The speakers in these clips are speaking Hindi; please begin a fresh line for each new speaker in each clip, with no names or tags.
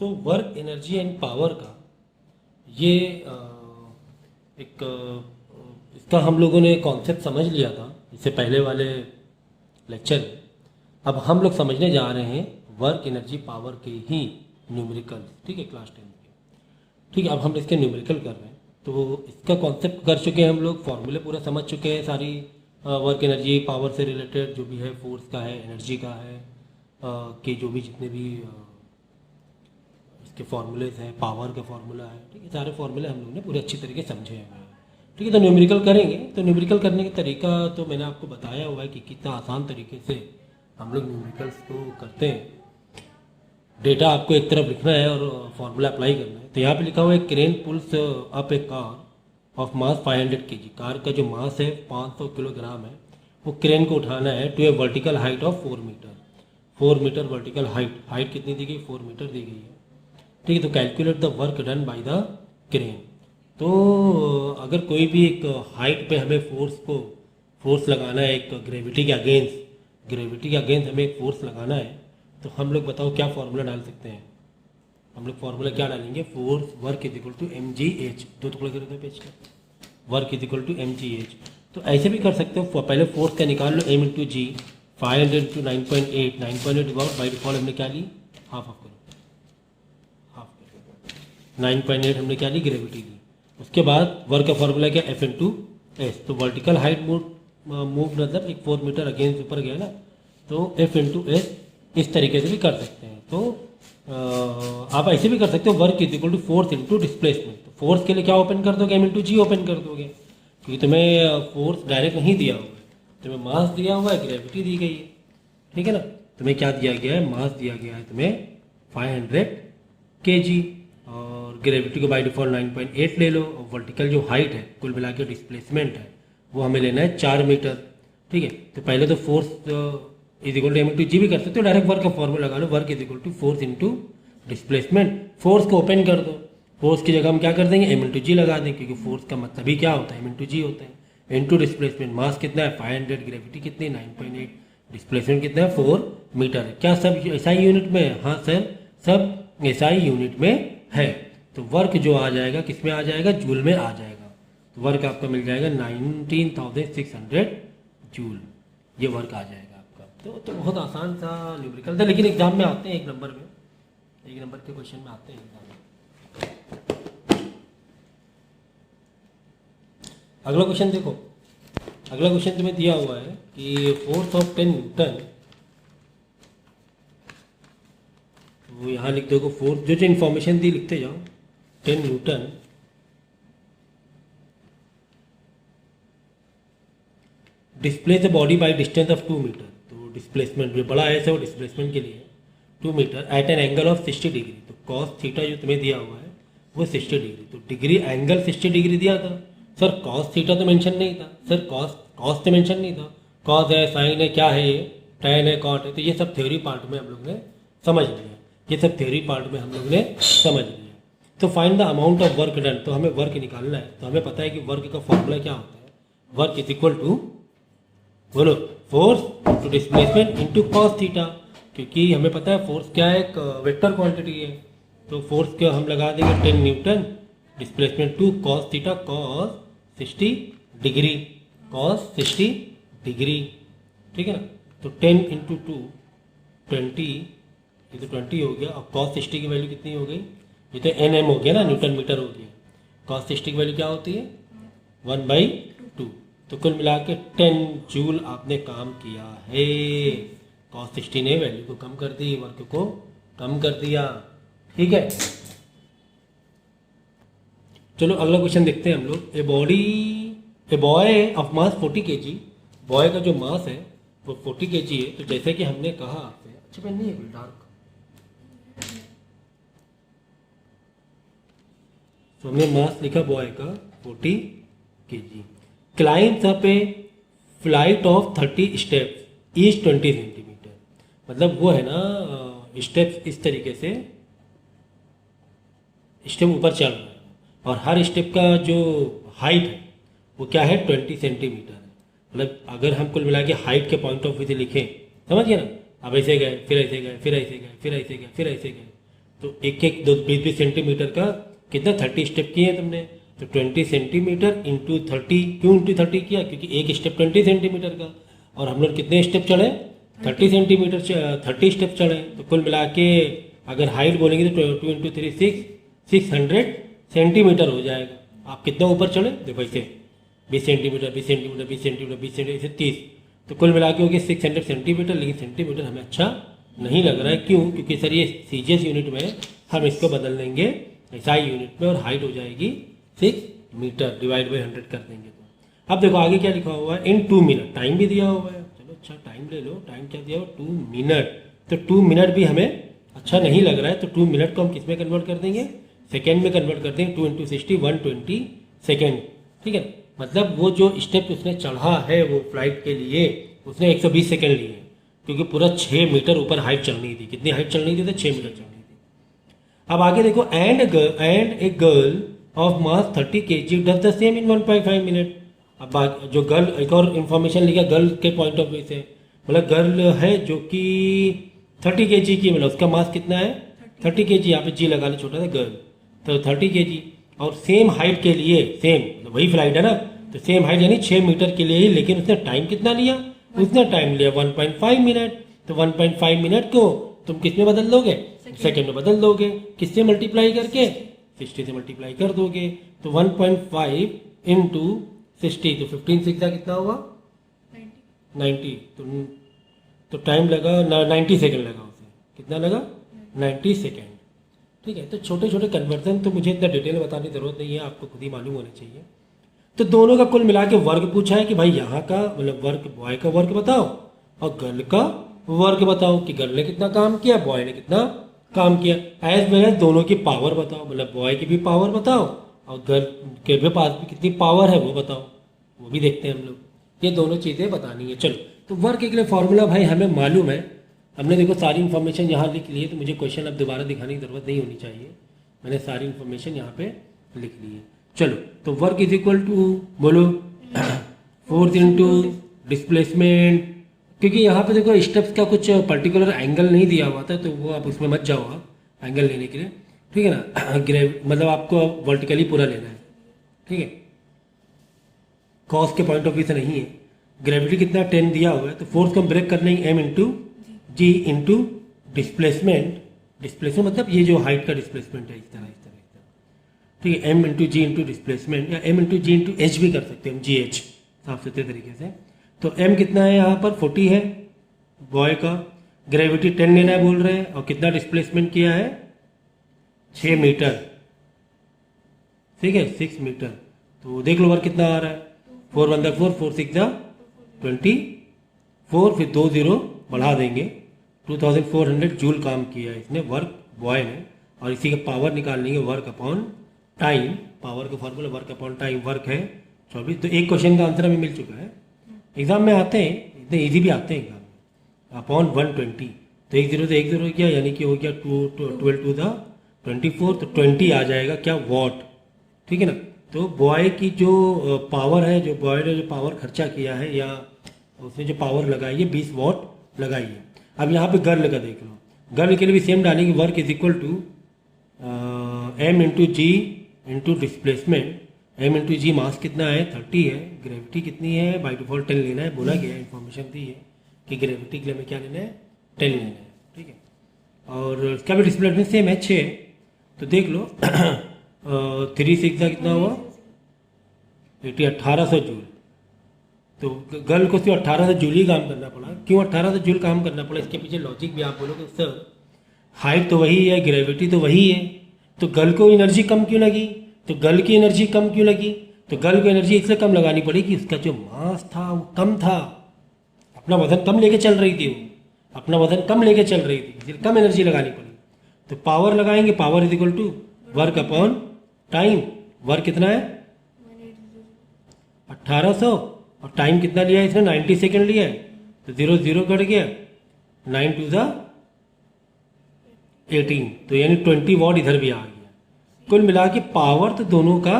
So work energy and power का ये एक इसका हम लोगों ने कॉन्सेप्ट समझ लिया था इससे पहले वाले लेक्चर में। अब हम लोग समझने जा रहे हैं वर्क एनर्जी पावर के ही न्यूमेरिकल, ठीक है, क्लास 10 के। ठीक है, अब हम इसके न्यूमेरिकल कर रहे हैं। तो इसका कॉन्सेप्ट कर चुके हैं हम लोग, फॉर्मूले पूरा समझ चुके हैं, सारी वर्क एनर्जी पावर से रिलेटेड जो भी है, फोर्स का है, एनर्जी का है, कि जो भी जितने भी इसके फॉर्मूलेज हैं, पावर का फॉर्मूला है, ठीक है, सारे फॉर्मूले हम लोगों ने पूरे अच्छी तरीके से समझे हैं। ठीक है, तो न्यूमेरिकल करेंगे। तो न्यूमेरिकल करने का तरीका तो मैंने आपको बताया हुआ है कि कितना आसान तरीके से हम लोग न्यूमेरिकल्स को करते हैं। डेटा आपको एक तरफ लिखना है और फॉर्मूला अप्लाई करना है। तो यहाँ पे लिखा हुआ है crane pulls up a car of mass 500 kg। Car का जो मास है 500 किलोग्राम है, वो क्रेन को उठाना है to a vertical height of 4 metre. 4 metre vertical height कितनी दी गई? 4 मीटर दी गई है। ठीक है, तो calculate the work done by the crane. तो अगर कोई भी एक हाइट पे हमें फोर्स लगाना है, एक ग्रेविटी के अगेंस्ट हमें एक फोर्स लगाना है, तो हम लोग बताओ क्या फॉर्मूला डाल सकते हैं? हम लोग फॉर्मूला क्या डालेंगे? Force work is equal to mgh। दो टुकड़े कर दो पेज का, work is equal to mgh। तो ऐसे भी कर सकते हो, पहले फोर्स का निकाल लो, m into g, 500 into 9.8, 9.8 divide by default हमने क्या ली? हाफ करो, 9.8 हमने क्या ली? ग्रेविटी ली। उसके बाद वर्क का फॉर्मूला क्या? F into S. तो वर्टिकल हाइट मूव मतलब एक 4 मीटर अगेंस्ट ऊपर गया ना, तो एफ इंटू एस इस तरीके से भी कर सकते हैं। तो आप ऐसे भी कर सकते हो, work is equal to force into displacement. तो फोर्स के लिए क्या ओपन कर दोगे? एम इंटू जी ओपन कर दोगे, क्योंकि तुम्हें फोर्स डायरेक्ट नहीं दिया हुआ है, तुम्हें मास दिया हुआ है, ग्रेविटी दी गई है। ठीक है ना, तुम्हें क्या दिया गया है? मास दिया गया है तुम्हें 500 kg, और ग्रेविटी को बाय डिफॉल्ट 9.8 ले लो, और वर्टिकल जो हाइट है, कुल मिला के डिस्प्लेसमेंट है, वो हमें लेना है 4 मीटर। ठीक है, तो पहले तो force is equal to m into g भी कर सकते हो, डायरेक्ट वर्क का फॉर्मूला लगा लो, work is equal to force into displacement. Force को ओपन कर दो, फोर्स की जगह हम क्या कर देंगे? एम इंटू जी लगा दें, क्योंकि फोर्स का मतलब ही क्या होता है? एम इंटू जी होता है। इंटू डिस्प्लेसमेंट, मास कितना है? 500, ग्रेविटी कितनी? 9.8, डिस्प्लेसमेंट कितना है? 4 मीटर है। क्या सब एसआई यूनिट में है? हाँ सर, सब एसआई यूनिट में है। तो वर्क जो आ जाएगा किस में आ जाएगा? जूल में आ जाएगा। तो वर्क आपका मिल जाएगा 19,600 जूल, ये वर्क आ जाएगा आपका। तो बहुत आसान सा न्यूमेरिकल था, लेकिन एग्जाम में आते हैं, एक नंबर के क्वेश्चन में आते हैं एग्जाम में। अगला क्वेश्चन देखो, अगला क्वेश्चन तुम्हें दिया हुआ है कि फोर्स ऑफ 10 न्यूटन, वो यहाँ लिख दोगे फोर्स, जो इन्फॉर्मेशन दी लिखते जाओ। 10 newton displace the body by distance of 2 metre. तो डिस्प्लेसमेंट जो बड़ा है वो डिस्प्लेसमेंट के लिए 2 metre at an angle of 60 degree. तो कॉस थीटा जो तुम्हें दिया हुआ है वो 60 डिग्री। तो डिग्री एंगल 60 डिग्री दिया था सर, कॉस थीटा तो मेंशन नहीं था सर, कॉस तो मेंशन नहीं था। कॉस है, साइन है, क्या है ये, टैन है, कॉट है। तो ये सब थ्योरी पार्ट में हम लोग ने समझ लिया, ये सब थ्योरी पार्ट में हम लोग ने समझ लिया। तो find the amount of work done, तो हमें वर्क निकालना है। तो हमें पता है कि वर्क का फॉर्मूला क्या होता है? वर्क इज इक्वल टू, बोलो, force to displacement into cos theta, क्योंकि हमें पता है फोर्स क्या है? एक वेक्टर क्वांटिटी है। तो फोर्स का हम लगा देंगे 10 Newton, displacement 2 cos theta, cos 60 degree, cos 60 degree. ठीक है ना, तो 10 इंटू 2 20, ये तो 20 हो गया। और कॉस 60 की वैल्यू कितनी हो गई? ये तो एन एम हो गया ना, न्यूटन मीटर हो गया। कॉस 60 की वैल्यू क्या होती है? 1/2। तो कुल मिला के 10 जूल आपने काम किया है। कॉस 60 ने वैल्यू को कम कर दी, वर्क को कम कर दिया। ठीक है, चलो अगला क्वेश्चन देखते हैं हम लोग। A boy of mass 40 kg, boy का जो मास है वो 40 kg है। तो जैसे कि हमने कहा आपसे, अच्छा पेन नहीं है, डार्क, तो हमने मास लिखा बॉय का 40 kg। Climbs up a flight of 30 steps each 20 centimetre. मतलब वो है ना, स्टेप्स इस तरीके से स्टेप ऊपर चल रहा है, और हर स्टेप का जो हाइट है वो क्या है? 20 सेंटीमीटर है। मतलब अगर हम कुल मिला के हाइट के पॉइंट ऑफ व्यू से लिखें, समझिए ना, अब ऐसे गए, फिर ऐसे गए, फिर ऐसे गए, फिर ऐसे गए, फिर ऐसे गए, तो एक एक 20-20 सेंटीमीटर का कितना 30 स्टेप किए हैं तुमने, तो 20 सेंटीमीटर इंटू 30, क्यों इंटू 30 किया, क्योंकि एक स्टेप 20 सेंटीमीटर का, और हम लोग कितने स्टेप चढ़े 30 सेंटीमीटर 30 स्टेप चढ़े, तो कुल मिला के अगर हाइट बोलेंगे तो 2 इंटू 3 600 सेंटीमीटर हो जाएगा। आप कितना ऊपर चढ़े, देखो ऐसे 20 सेंटीमीटर 20 सेंटीमीटर 20 सेंटीमीटर 20 सेंटीमीटर 30, तो कुल मिला के हो गया 600 सेंटीमीटर। लेकिन सेंटीमीटर हमें अच्छा नहीं लग रहा है, क्यों, क्योंकि सर ये सीजीएस यूनिट में हम इसको बदल देंगे एसआई यूनिट में और हाइट हो जाएगी 6 मीटर, डिवाइड बाई 100 कर देंगे। तो अब देखो आगे क्या लिखा हुआ है, इन 2 मिनट, टाइम भी दिया हुआ है, चलो अच्छा टाइम ले लो, टाइम क्या दिया हुआ 2 मिनट, तो 2 मिनट भी हमें अच्छा नहीं लग रहा है, तो 2 मिनट को हम किस में कन्वर्ट कर देंगे, सेकेंड में कन्वर्ट कर देंगे, 2 इंटू 60 120 सेकेंड, ठीक है। मतलब वो जो स्टेप उसने चढ़ा है वो फ्लाइट के लिए उसने 120 सेकेंड लिए, क्योंकि पूरा 6 मीटर ऊपर हाइट चलनी थी, कितनी हाइट चलनी थी, तो 6 मीटर चलनी थी। अब आगे देखो, and a girl of mass 30 kg does the same in 1.5 minute. अब जो गर्ल, एक और इन्फॉर्मेशन लिखा गर्ल के पॉइंट ऑफ व्यू से, मतलब गर्ल है जो कि 30 kg की, मतलब उसका मास कितना है 30 kg, यहाँ पे जी लगा ले छोटा सा गर्ल, तो 30 kg, और सेम हाइट के लिए सेम वही फ्लाइट है ना, तो सेम हाइट यानी 6 मीटर के लिए ही, लेकिन उसने टाइम कितना लिया, उसने टाइम लिया 1.5 मिनट, तो 1.5 मिनट को तुम किस में बदल दोगे, सेकेंड में बदल दोगे, किससे मल्टीप्लाई करके 60 से मल्टीप्लाई कर दोगे, तो 1.5 इंटू 60, तो 15 6 कितना हुआ 90, तो टाइम लगा 90 सेकेंड लगा, उसे कितना लगा 90 सेकेंड, ठीक है। तो छोटे छोटे कन्वर्जन तो मुझे इतना डिटेल बताने की जरूरत नहीं है, आपको खुद ही मालूम होना चाहिए। तो दोनों का कुल मिला के वर्क पूछा है कि भाई यहाँ का मतलब वर्क, बॉय का वर्क बताओ और गर्ल का वर्क बताओ, कि गर्ल ने कितना काम किया, बॉय ने कितना काम किया, एज वेल एज दोनों की पावर बताओ, मतलब बॉय की भी पावर बताओ और गर्ल के भी पास भी कितनी पावर है वो बताओ, वो भी देखते हैं हम लोग, ये दोनों चीज़ें बतानी है। चलो, तो वर्क के लिए फॉर्मूला भाई हमें मालूम है, हमने देखो सारी इन्फॉर्मेशन यहाँ लिख ली है, तो मुझे क्वेश्चन अब दोबारा दिखाने की जरूरत नहीं होनी चाहिए, मैंने सारी इन्फॉर्मेशन यहाँ पे लिख ली है। चलो, तो वर्क इज इक्वल टू बोलो फोर्स इंटू डिस्प्लेसमेंट, क्योंकि यहाँ पे देखो स्टेप्स का कुछ पर्टिकुलर एंगल नहीं दिया हुआ था, तो वो आप उसमें मत जाओ आप एंगल लेने के लिए, ठीक है ना। मतलब आपको वर्टिकली पूरा लेना है, ठीक है, कॉस के पॉइंट ऑफ व्यू से नहीं है। ग्रेविटी कितना 10 दिया हुआ है, तो फोर्स को हम ब्रेक करना ही m into g into displacement, displacement मतलब ये जो हाइट का डिस्प्लेसमेंट है, इस तरह, ठीक है, m into g into displacement, या m into g into H भी कर सकते हैं हम, जी एच साफ सुथरे तरीके से। तो m कितना है यहाँ पर 40 है बॉय का, ग्रेविटी 10 लेना है बोल रहे हैं, और कितना डिस्प्लेसमेंट किया है 6 मीटर, ठीक है 6 मीटर। तो देख लो वर्क कितना आ रहा है, 4 1 4 4 6 24, फिर 2 0 बढ़ा देंगे, 2400 जूल काम किया है इसने वर्क बॉय ने, और इसी का पावर निकाल लेंगे वर्क अपॉन टाइम, पावर का formula work upon time, work है 24। तो एक क्वेश्चन का आंसर हमें मिल चुका है, एग्जाम में आते हैं, इतने इजी भी आते हैं एग्जाम में, अपॉन 120, तो 1 0 से 1 0 हो गया, यानी कि हो गया 12 टू द 24, तो 20 आ जाएगा क्या वॉट, ठीक है ना। तो बॉय की जो पावर है, जो बॉय ने जो पावर खर्चा किया है या उसने जो पावर लगाई है 20 वॉट लगाई है। अब यहाँ पे गर्ल का देख लो, गर्ल के लिए भी सेम डालेंगे, work is equal to m into g into displacement, m into g mass कितना है 30 है, ग्रेविटी कितनी है बाई डिफॉल्ट 10 लेना है, बोला गया इन्फॉर्मेशन दी है कि ग्रेविटी के लिए हमें क्या लेना है 10 लेना है, ठीक है। और इसका भी डिस्प्लेसमेंट सेम है 6, तो देख लो 3 6 का कितना हुआ 80, 1800 जूल। तो गर्ल को सिर्फ 1800 जूल ही काम करना पड़ा, क्यों 1800 जूल काम करना पड़ा, इसके पीछे लॉजिक भी आप बोलोगे सर हाइट तो वही है, ग्रेविटी तो वही है, तो गर्ल को एनर्जी कम क्यों लगी, तो गर्ल की एनर्जी कम क्यों लगी, तो गर्ल को एनर्जी इसलिए कम लगानी पड़ी कि उसका जो मास था वो कम था, अपना वजन कम लेके चल रही थी, वो अपना वजन कम लेके चल रही थी, इसलिए कम एनर्जी लगानी पड़ी। तो पावर लगाएंगे, power is equal to work upon time, work कितना है 1800, और टाइम कितना लिया है इसने 90 सेकेंड लिया है, तो 0 0 कट गया, 9 टू द 18, तो यानी 20 वॉट इधर भी आ गया। कुल मिला के पावर तो दोनों का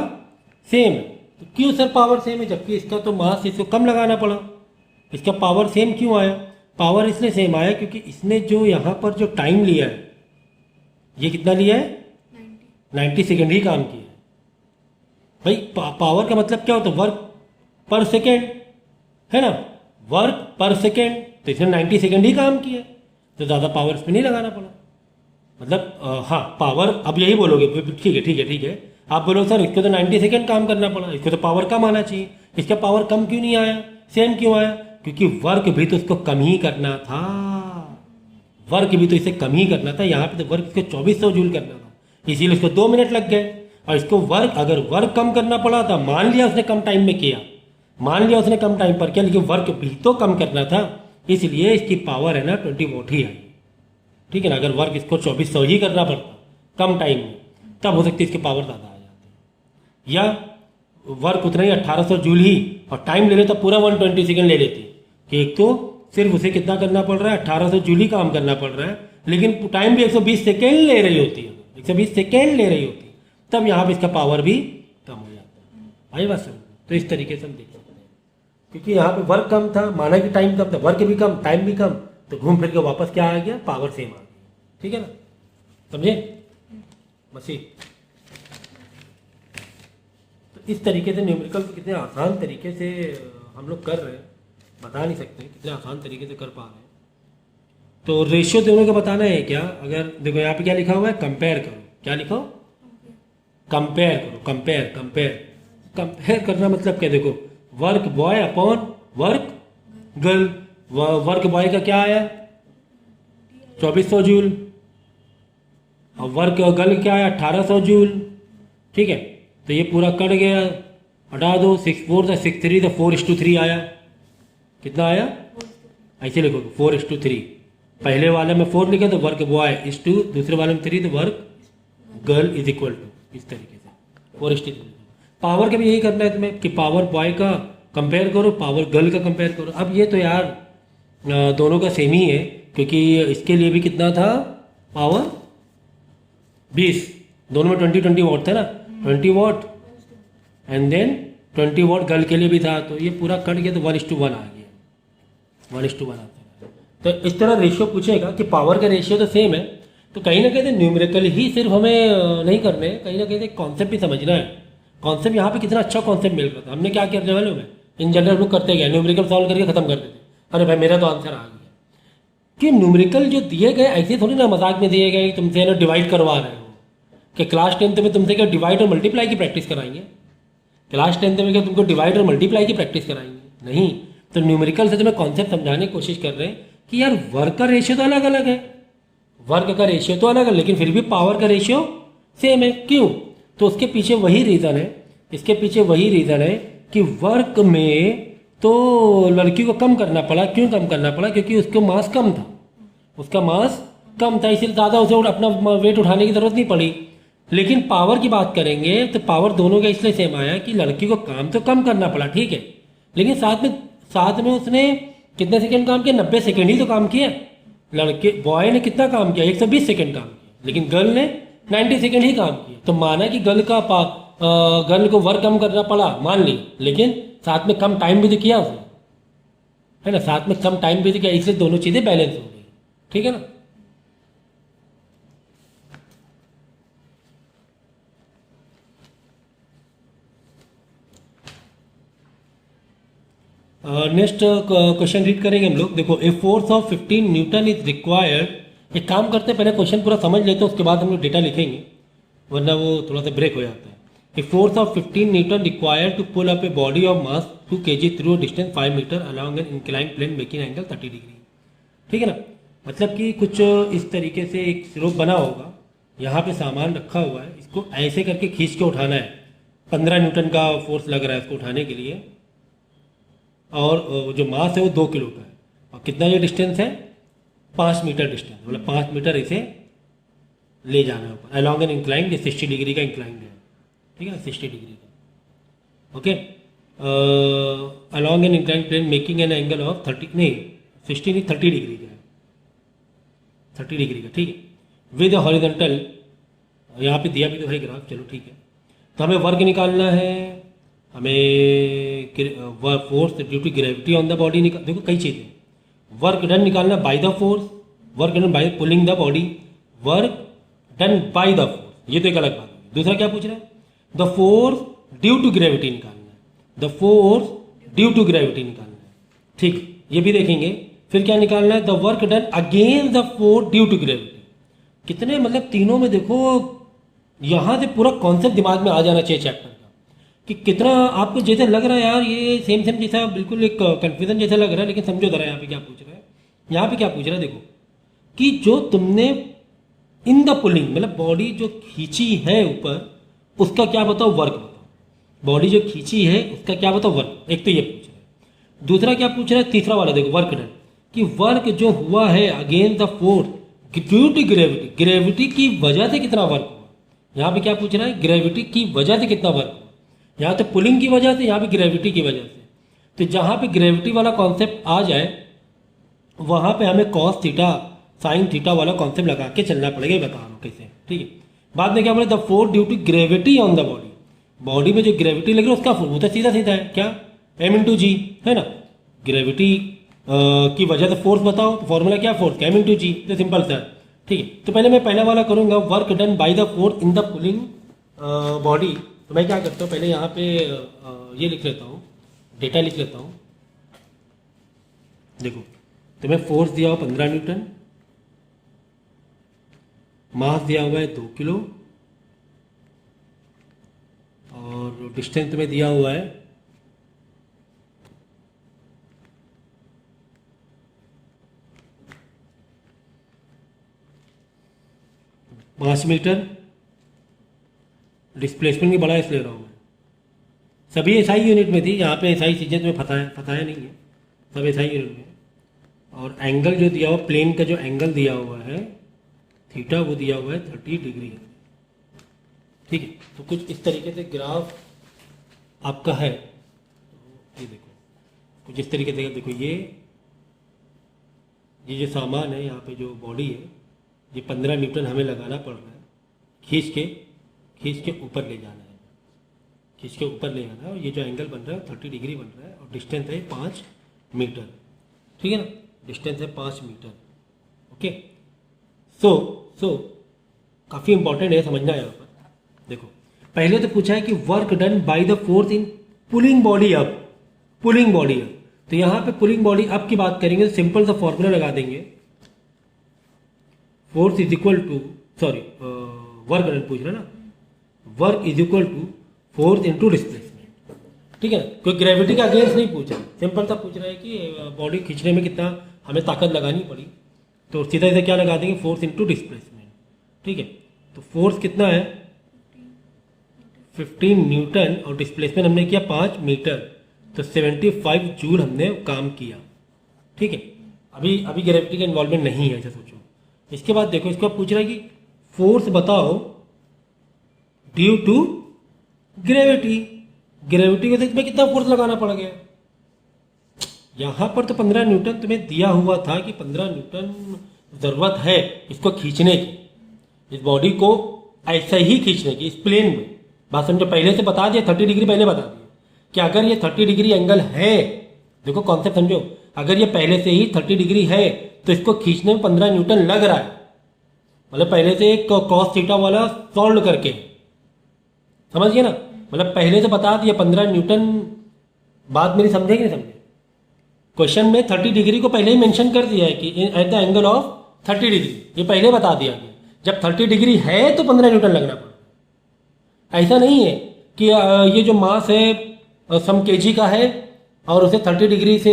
सेम है, तो क्यों सर पावर सेम है, जबकि इसका तो मास इसको कम लगाना पड़ा, इसका पावर सेम क्यों आया, पावर इसलिए सेम आया क्योंकि इसने जो यहाँ पर जो टाइम लिया है ये कितना लिया है? 90 सेकेंड ही काम किया है भाई। पावर का मतलब क्या होता है? वर्क पर सेकेंड, है ना, वर्क पर सेकेंड। तो इसने 90 सेकेंड ही काम किया, तो ज़्यादा पावर इसमें नहीं लगाना पड़ा। मतलब हाँ, पावर अब यही बोलोगे, ठीक है ठीक है ठीक है, आप बोलो सर इसको तो 90 सेकेंड काम करना पड़ा, इसको तो पावर कम आना चाहिए। इसका पावर कम क्यों नहीं आया, सेम क्यों आया? क्योंकि वर्क भी तो इसको कम ही करना था, वर्क भी तो इसे कम ही करना था। यहाँ पे तो वर्क इसको 2400 जूल करना था, इसीलिए इसको 2 मिनट लग गए। और इसको वर्क, अगर वर्क कम करना पड़ा था, मान लिया उसने कम टाइम में किया, मान लिया उसने कम टाइम पर किया, लेकिन वर्क भी तो कम करना था, इसलिए इसकी पावर है ना 20 वॉट ही आई। ठीक है ना, अगर वर्क इसको 2400 ही करना पड़ता कम टाइम में, तब हो सकती है इसकी पावर ज़्यादा आ जाती, या वर्क उतना ही 1800 जूल ही, और टाइम ले लेता पूरा 120 सेकेंड ले लेती। कि एक तो सिर्फ उसे कितना करना पड़ रहा है, 1800 जूल ही काम करना पड़ रहा है, लेकिन टाइम भी 120 सेकेंड ले रही होती है, 120 सेकेंड ले रही होती, तब यहाँ पे इसका पावर भी कम हो जाता है। आई बात समझ? तो इस तरीके से हम देख सकते हैं, क्योंकि यहाँ पे वर्क कम था, माना कि टाइम कम था, वर्क भी कम, टाइम भी कम, तो घूम फिर के वापस क्या आ गया, पावर सेम आ गया। ठीक है ना, समझे मसीह? तो इस तरीके से न्यूमेरिकल कितने आसान तरीके से हम लोग कर रहे हैं, बता नहीं सकते कितने आसान तरीके से कर पा रहे हैं। तो रेशियो दोनों का बताना है क्या? अगर देखो यहाँ पे क्या लिखा हुआ है, कंपेयर करो। क्या लिखो? कंपेयर करो। कंपेयर कंपेयर कंपेयर करना मतलब क्या? देखो, work boy upon work girl. Work boy का क्या आया? 2400 जूल, और वर्क गर्ल क्या आया? 1800 जूल। ठीक है, तो ये पूरा कट गया, हटा दो, 6 4 था, 6 3 था, 4:3 आया। कितना आया? ऐसे लिखो 4:3। पहले वाले में 4 लिखा तो वर्क बॉय इज टू, दूसरे वाले में 3 तो work girl is equal to, इस तरीके से 4:3। पावर का भी यही करना है तुम्हें कि पावर बॉय का कंपेयर करो, पावर गर्ल का कंपेयर करो। अब ये तो यार दोनों का सेम ही है, क्योंकि इसके लिए भी कितना था पावर? 20, दोनों में 20 वॉट था ना, 20 watt, and then 20 watt girl के लिए भी था, तो ये पूरा कट गया तो 1:1 आ गया, 1:1 आता है। तो इस तरह रेशियो पूछेगा कि पावर का रेशियो तो सेम है, तो कहीं ना कहीं न्यूमेरिकल ही सिर्फ हमें नहीं करने, कहीं ना कहीं कॉन्सेप्ट भी समझना है। कॉन्सेप्ट यहाँ पे कितना अच्छा कॉन्सेप्ट मिल रहा था। हमने क्या किया मालूम है, इन जनरल लोग करते गए, न्यूमेरिकल सॉल्व करके खत्म कर देते, अरे भाई मेरा तो आंसर आ गया। कि न्यूमेरिकल जो दिए गए ऐसे थोड़ी ना मजाक में दिए गए, तुमसे ना डिवाइड करवा रहे हो कि क्लास 10th में तुमसे क्या डिवाइड और मल्टीप्लाई की प्रैक्टिस कराएंगे? क्लास 10th में क्या तुमको डिवाइड और मल्टीप्लाई की प्रैक्टिस कराएंगे? नहीं। तो न्यूमेरिकल से तुम्हें कॉन्सेप्ट समझाने की कोशिश कर रहे हैं कि यार वर्क का रेशियो तो अलग अलग है, वर्क का रेशियो तो अलग है, लेकिन फिर भी पावर का रेशियो सेम है। क्यों? तो उसके पीछे वही रीज़न है, इसके पीछे वही रीज़न है कि वर्क में तो लड़की को कम करना पड़ा। क्यों कम करना पड़ा? क्योंकि उसका मास कम था, उसका मास कम था, इसलिए ज़्यादा उसे अपना वेट उठाने की ज़रूरत नहीं पड़ी। लेकिन पावर की बात करेंगे तो पावर दोनों का इसलिए सेम आया कि लड़की को काम तो कम करना पड़ा, ठीक है, लेकिन साथ में उसने कितने सेकंड काम किया? 90 सेकंड ही तो काम किया। लड़के बॉय ने कितना काम किया? 120 सेकंड काम किया, लेकिन गर्ल ने 90 सेकंड ही काम किया। तो माना कि गर्ल को वर्क कम करना पड़ा, मान ली, लेकिन साथ में कम टाइम भी तो किया उसने, है ना, साथ में कम टाइम भी तो किया, इसलिए दोनों चीज़ें बैलेंस हो गई। ठीक है ना? नेक्स्ट क्वेश्चन रीड करेंगे हम लोग। देखो, ए force of 15 Newton is required. एक काम करते हैं, पहले क्वेश्चन पूरा समझ लेते हैं, उसके बाद हम लोग डेटा लिखेंगे, वरना वो थोड़ा सा ब्रेक हो जाता है। A force of 15 newton required to pull up a body of mass 2 kg through distance 5 metre along an incline plane making angle 30 degree. ठीक है ना? मतलब कि कुछ इस तरीके से एक स्लोप बना होगा, यहाँ पे सामान रखा हुआ है, इसको ऐसे करके खींच के उठाना है। 15 न्यूटन का फोर्स लग रहा है इसको उठाने के लिए, और जो मास है वो 2 किलो का है, और कितना ये डिस्टेंस है? 5 मीटर डिस्टेंस, मतलब 5 मीटर इसे ले जाना है ऊपर अलॉन्ग एन इंक्लाइन, ये 60 डिग्री का इंक्लाइन है। ठीक है ना, 60 डिग्री का। Okay, along an incline plane making an angle of 30 नहीं 60 नहीं 30 डिग्री का है, 30 डिग्री का। ठीक है, विद हॉरिजॉन्टल, यहाँ पे दिया भी तो है ग्राफ, चलो ठीक है। तो हमें वर्क निकालना है, हमें force due to gravity on the body निकाल, देखो कई चीज़ें, वर्क डन निकालना by the force, work done by pulling the body, work done by the force, ये तो एक अलग बात है। दूसरा क्या पूछ रहा है, the force due to gravity निकालना है, the force due to gravity निकालना है, ठीक, ये भी देखेंगे। फिर क्या निकालना है, the work done against the force due to gravity. कितने मतलब तीनों में देखो, यहाँ से पूरा कॉन्सेप्ट दिमाग में आ जाना चाहिए चैप्टर का, कि कितना आपको जैसे लग रहा है यार ये सेम सेम जैसा, बिल्कुल एक कंफ्यूजन जैसा लग रहा है, लेकिन समझो जरा यहाँ पे क्या पूछ रहा है। यहाँ पे क्या पूछ रहा है देखो, कि जो तुमने इन द पुलिंग मतलब बॉडी जो खींची है ऊपर, उसका क्या बताओ, वर्क बताओ। बॉडी जो खींची है उसका क्या बताओ, वर्क। एक तो ये पूछ रहा है। दूसरा क्या पूछ रहा है, तीसरा वाला देखो, वर्क डन, कि वर्क जो हुआ है against the force due to gravity, gravity की वजह से कितना वर्क हुआ। यहाँ पे क्या पूछ रहा है, ग्रेविटी की वजह से कितना वर्क हुआ। यहाँ तो पुलिंग की वजह से, यहाँ पे ग्रेविटी की वजह से। तो जहाँ पे ग्रेविटी वाला कॉन्सेप्ट आ जाए वहाँ पे हमें कॉस थीटा साइन थीटा वाला कॉन्सेप्ट लगा के चलना पड़ेगा, बता रहा हूँ कैसे, ठीक है। बाद में क्या बोले, the force due to gravity on the body, body में जो ग्रेविटी लग रही है उसका फोर्स, वो तो सीधा सीधा है क्या, एम इंटू जी, है ना। ग्रेविटी की वजह से फोर्स बताओ, तो फॉर्मूला क्या, फोर्स एम इंटू जी, तो सिंपल सा, ठीक है। तो पहले मैं पहला वाला करूँगा, work done by the force in the pulling body. तो मैं क्या करता हूँ, पहले यहाँ पे ये लिख लेता हूँ, डेटा लिख लेता हूँ। देखो तुम्हें फोर्स दिया हुआ 15 न्यूटन, मास दिया हुआ है 2 किलो, और डिस्टेंस तुम्हें दिया हुआ है 5 मीटर। डिस्प्लेसमेंट भी बड़ा इसलिए ले रहा हूँ मैं, सभी एसआई यूनिट में थी, यहाँ पे एसआई चीज़ें तुम्हें पता है नहीं है, सब एसआई यूनिट में। और एंगल जो दिया हुआ, प्लेन का जो एंगल दिया हुआ है थीटा, वो दिया हुआ है 30 डिग्री, ठीक है। तो कुछ इस तरीके से ग्राफ आपका है, तो ये देखो कुछ इस तरीके से, देखो ये जो सामान है, यहाँ पे जो बॉडी है, ये 15 न्यूटन हमें लगाना पड़ रहा है, खींच के ऊपर ले जाना है, खींच के ऊपर ले जाना है। और ये जो एंगल बन रहा है 30 डिग्री बन रहा है, और डिस्टेंस है 5 मीटर, ठीक है ना, डिस्टेंस है 5 मीटर, ओके। सो काफ़ी इंपॉर्टेंट है समझना यहाँ पर। देखो पहले तो पूछा है कि work done by the force in pulling body up, pulling body up. तो यहाँ पे पुलिंग बॉडी अप की बात करेंगे तो सिंपल सा फॉर्मूला लगा देंगे, force is equal to, sorry work done पूछ रहा है ना, work is equal to force into displacement, ठीक है। कोई ग्रेविटी का अगेंस्ट नहीं पूछा, सिंपल सा पूछ रहा है कि बॉडी खींचने में कितना हमें ताकत लगानी पड़ी, तो सीधा सीधा क्या लगा देंगे, फोर्स इनटू डिस्प्लेसमेंट, ठीक है। तो फोर्स कितना है 15 न्यूटन, और डिस्प्लेसमेंट हमने किया 5 मीटर, तो 75 जूल हमने काम किया, ठीक है। अभी ग्रेविटी का इन्वॉल्वमेंट नहीं है, ऐसा सोचो। इसके बाद देखो, इसको पूछ रहा है कि फोर्स बताओ ड्यू टू ग्रेविटी, ग्रेविटी के साथ में कितना फोर्स लगाना पड़ गया। यहां पर तो 15 न्यूटन तुम्हें दिया हुआ था कि 15 न्यूटन जरूरत है इसको खींचने की, इस बॉडी को ऐसे ही खींचने की, इस प्लेन में। बात समझो, पहले से बता दिया 30 डिग्री पहले बता दिया कि अगर ये 30 डिग्री एंगल है, देखो कॉन्सेप्ट समझो, अगर ये पहले से ही 30 डिग्री है तो इसको खींचने में 15 न्यूटन लग रहा है, मतलब पहले से एक कॉस थीटा वाला सॉल्व करके, समझिए ना, मतलब पहले से बता दिया 15 न्यूटन। बात मेरी समझे कि नहीं समझे, क्वेश्चन में 30 डिग्री को पहले ही मेंशन कर दिया है कि at the angle of 30 degree, ये पहले बता दिया गया। जब 30 डिग्री है तो 15 न्यूटन लगना पड़ेगा। ऐसा नहीं है कि ये जो मास है सम केजी का है और उसे 30 डिग्री से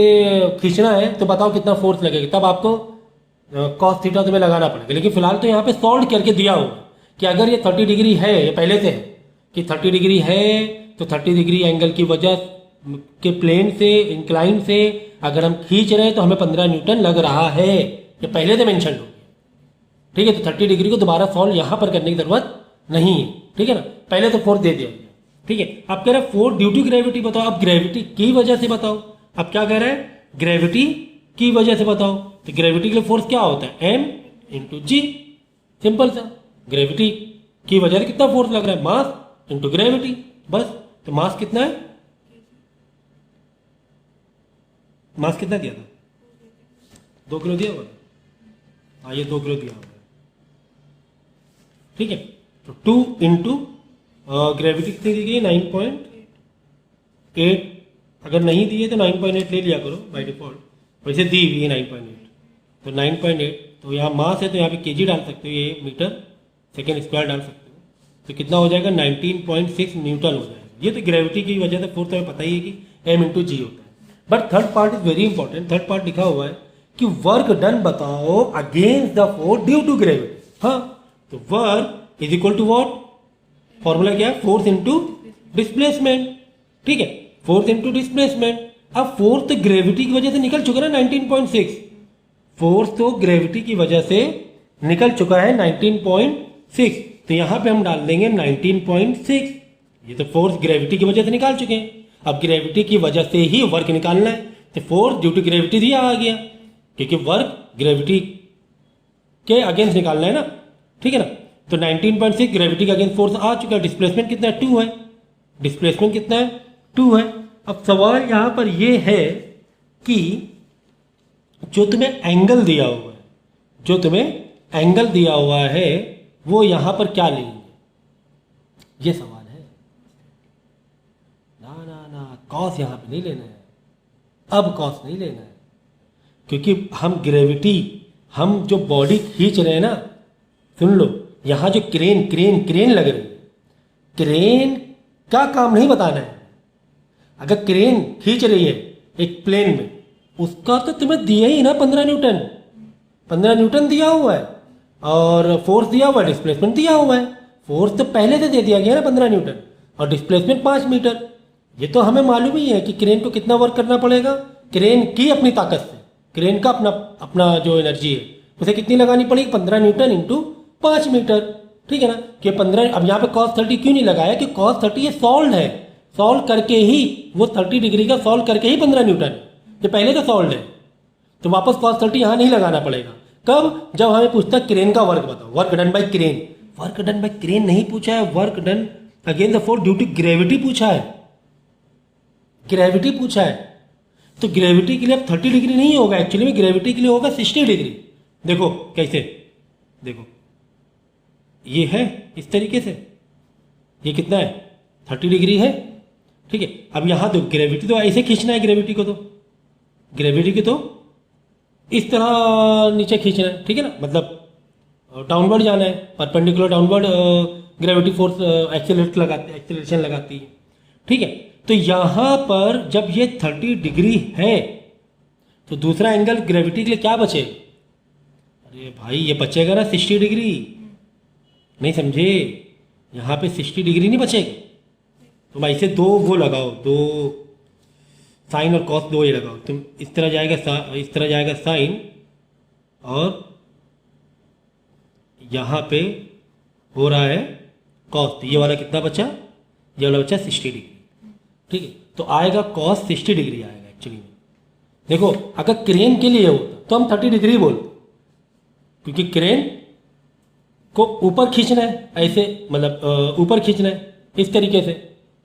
खींचना है तो बताओ कितना फोर्स लगेगा, तब आपको कॉस थीटा तुम्हें लगाना पड़ेगा। लेकिन फिलहाल तो यहाँ पे सॉल्व करके दिया होगा कि अगर ये 30 डिग्री है, ये पहले से है कि 30 डिग्री है, तो 30 डिग्री एंगल की वजह के प्लेन से, इंक्लाइन से अगर हम खींच रहे हैं तो हमें 15 न्यूटन लग रहा है, ये पहले से मेंशन हो गया, ठीक है। तो 30 डिग्री को दोबारा सॉल्व यहाँ पर करने की जरूरत नहीं है, ठीक है ना, पहले तो फोर्स दे दिया गया, ठीक है। अब कह रहे हैं फोर्स ड्यू टू ग्रेविटी बताओ, अब ग्रेविटी की वजह से बताओ। अब क्या कह रहे हैं, ग्रेविटी की वजह से बताओ। तो ग्रेविटी के लिए फोर्स क्या होता है, एम इंटू जी, सिंपल सा। ग्रेविटी की वजह से कितना फोर्स लग रहा है, मास इंटू ग्रेविटी, बस। तो मास कितना है, मास कितना दिया था, 2 किलो दिया हुआ, हाँ ये 2 किलो दिया हुआ है, ठीक है। तो 2 इंटू ग्रेविटी कितनी दी गई 9.8, अगर नहीं दिए तो 9.8 ले लिया करो बाय डिफॉल्ट, वैसे दी हुई है 9.8, तो 9.8, तो यहाँ मास है तो यहाँ पे केजी डाल सकते हो, ये मीटर सेकेंड स्क्वायर डाल सकते हो, तो कितना हो जाएगा 19.6 न्यूटन हो जाएगा। ये तो ग्रेविटी की वजह से फोर्स हमें पता ही है कि m इंटू जी होता है। But third part is very important. Third part लिखा हुआ है कि वर्क डन बताओ against the force due to gravity. हाँ, तो work is equal to what, formula क्या है, फोर्स इंटू डिस्प्लेसमेंट। ठीक है, फोर्स इंटू डिस्प्लेसमेंट। अब फोर्स तो ग्रेविटी की वजह से निकल चुका है 19.6, फोर्स तो ग्रेविटी की वजह से निकल चुका है 19.6, तो यहां पे हम डाल देंगे 19.6। ये तो फोर्स ग्रेविटी की वजह से निकाल चुके हैं, अब ग्रेविटी की वजह से ही वर्क निकालना है, तो फोर्स ड्यू टू ग्रेविटी दिया आ गया, क्योंकि वर्क ग्रेविटी के अगेंस्ट निकालना है ना। ठीक है ना, तो 19.6 ग्रेविटी के अगेंस्ट फोर्स आ चुका है। डिस्प्लेसमेंट कितना है, 2 है। डिस्प्लेसमेंट कितना है, 2 है। अब सवाल यहां पर यह है कि जो तुम्हें एंगल दिया हुआ है, जो तुम्हें एंगल दिया हुआ है वो यहां पर क्या लेंगे, ये सवाल है। ना ना ना, कॉस यहां पे नहीं लेना है, अब कॉस नहीं लेना है, क्योंकि हम ग्रेविटी, हम जो बॉडी खींच रहे हैं ना, सुन लो, यहां जो क्रेन क्रेन क्रेन लग रही है, क्रेन का काम नहीं बताना है। अगर क्रेन खींच रही है एक प्लेन में, उसका तो तुम्हें दिया ही ना 15 न्यूटन, 15 न्यूटन दिया हुआ है, और फोर्स दिया हुआ है, डिस्प्लेसमेंट दिया हुआ है। फोर्स तो पहले से दे दिया गया ना 15 न्यूटन, और डिस्प्लेसमेंट 5 मीटर। ये तो हमें मालूम ही है कि क्रेन को कितना वर्क करना पड़ेगा, क्रेन की अपनी ताकत से, क्रेन का अपना अपना जो एनर्जी है उसे कितनी लगानी पड़ेगी, 15 न्यूटन इंटू 5 मीटर। ठीक है ना, कि 15, अब यहाँ पे cos 30 क्यों नहीं लगाया, कि cos 30 ये सॉल्व है, सॉल्व करके ही वो 30 डिग्री का सॉल्व करके ही 15 न्यूटन है, जो पहले तो सॉल्व है, तो वापस cos 30 यहाँ नहीं लगाना पड़ेगा। कब, जब हमें पूछता है क्रेन का वर्क बताओ, work done by crane. Work done by crane नहीं पूछा है, work done against the force due to gravity पूछा है, ग्रेविटी पूछा है। तो ग्रेविटी के लिए अब 30 डिग्री नहीं होगा, एक्चुअली में ग्रेविटी के लिए होगा 60 डिग्री। देखो कैसे, देखो ये है इस तरीके से, ये कितना है 30 डिग्री है। ठीक है, अब यहां तो ग्रेविटी तो ऐसे खींचना है, ग्रेविटी को तो, ग्रेविटी को तो इस तरह नीचे खींचना है। ठीक है ना, मतलब डाउनवर्ड जाना है, perpendicular downward gravity force acceleration लगाती है। ठीक है, तो यहां पर जब ये 30 डिग्री है तो दूसरा एंगल ग्रेविटी के लिए क्या बचे, अरे भाई ये बचेगा ना 60 डिग्री, नहीं समझे, यहां पे 60 डिग्री नहीं बचेगा। तो भाई से दो वो लगाओ, दो साइन और कॉस, दो ये लगाओ, तुम इस तरह जाएगा, इस तरह जाएगा साइन, और यहां पे हो रहा है कॉस, तो ये वाला कितना बचा, ये वाला बचा 60 डिग्री। ठीक है, तो आएगा कॉस 60 डिग्री आएगा एक्चुअली में। देखो अगर क्रेन के लिए होता तो हम 30 डिग्री बोलते, क्योंकि क्रेन को ऊपर खींचना है, ऐसे मतलब ऊपर खींचना है इस तरीके से,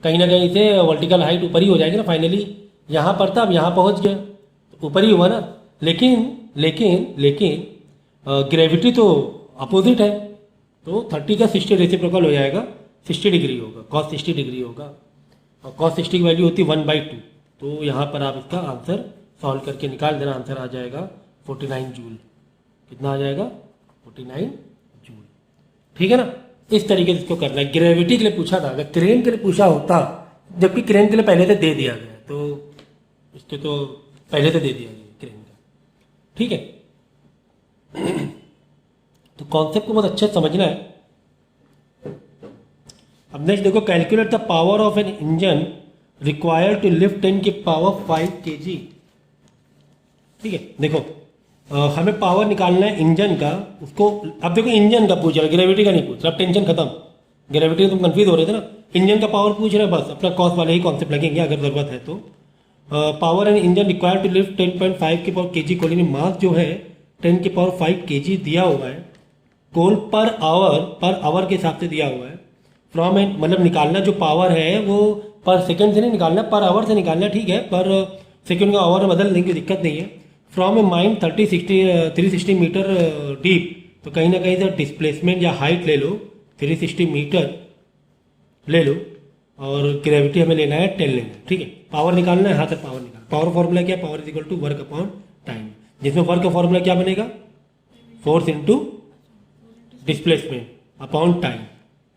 कहीं ना कहीं से वर्टिकल हाइट ऊपर ही हो जाएगी ना फाइनली। यहाँ पर था, अब यहाँ पहुँच गया तो ऊपर ही हुआ ना। लेकिन लेकिन लेकिन ग्रेविटी तो अपोजिट है, तो 30 का 60 रेसिप्रोकल हो जाएगा, 60 डिग्री होगा, कॉस 60 डिग्री होगा, और कॉस 60 की वैल्यू होती है 1/2। तो यहाँ पर आप इसका आंसर सॉल्व करके निकाल देना, आंसर आ जाएगा 49 जूल। कितना आ जाएगा, 49 जूल। ठीक है ना, इस तरीके से इसको करना है। ग्रेविटी के लिए पूछा था, अगर क्रेन के लिए पूछा होता, जबकि क्रेन के लिए पहले से दे दिया गया, तो इसके तो पहले से दे दिया गया क्रेन का। ठीक है, तो कॉन्सेप्ट को बहुत अच्छे से समझना है। अब नेक्स्ट देखो, calculate the power of an engine required to lift 10 की पावर 5 kg। ठीक है, देखो हमें पावर निकालना है इंजन का, उसको अब देखो इंजन का पूछ रहा है, ग्रेविटी का नहीं पूछ रहा। अब टेंशन खत्म, ग्रेविटी तुम कंफ्यूज हो रहे थे ना, इंजन का पावर पूछ रहे हैं, बस अपना कॉस वाले ही कॉन्सेप्ट लगेंगे अगर जरूरत है तो। Power and engine required to lift 10.5 की पावर kg कोल, मास जो है 10 की पावर 5 kg दिया हुआ है, कोल पर आवर के हिसाब से दिया हुआ है। फ्रॉम एंड मतलब निकालना जो पावर है वो पर सेकंड से नहीं निकालना, पर आवर से निकालना। ठीक है, पर सेकंड का आवर में बदल देंगे, दिक्कत नहीं है। From a mine 360 metre deep, तो कहीं ना कहीं से डिस्प्लेसमेंट या हाइट ले लो 360 मीटर ले लो और ग्रेविटी हमें लेना है 10 लेना है, ठीक है। पावर निकालना है, यहाँ तक पावर निकालना। पावर फॉर्मूला क्या, power is equal to work upon time, जिसमें वर्क का फॉर्मूला क्या बनेगा, force into displacement upon time,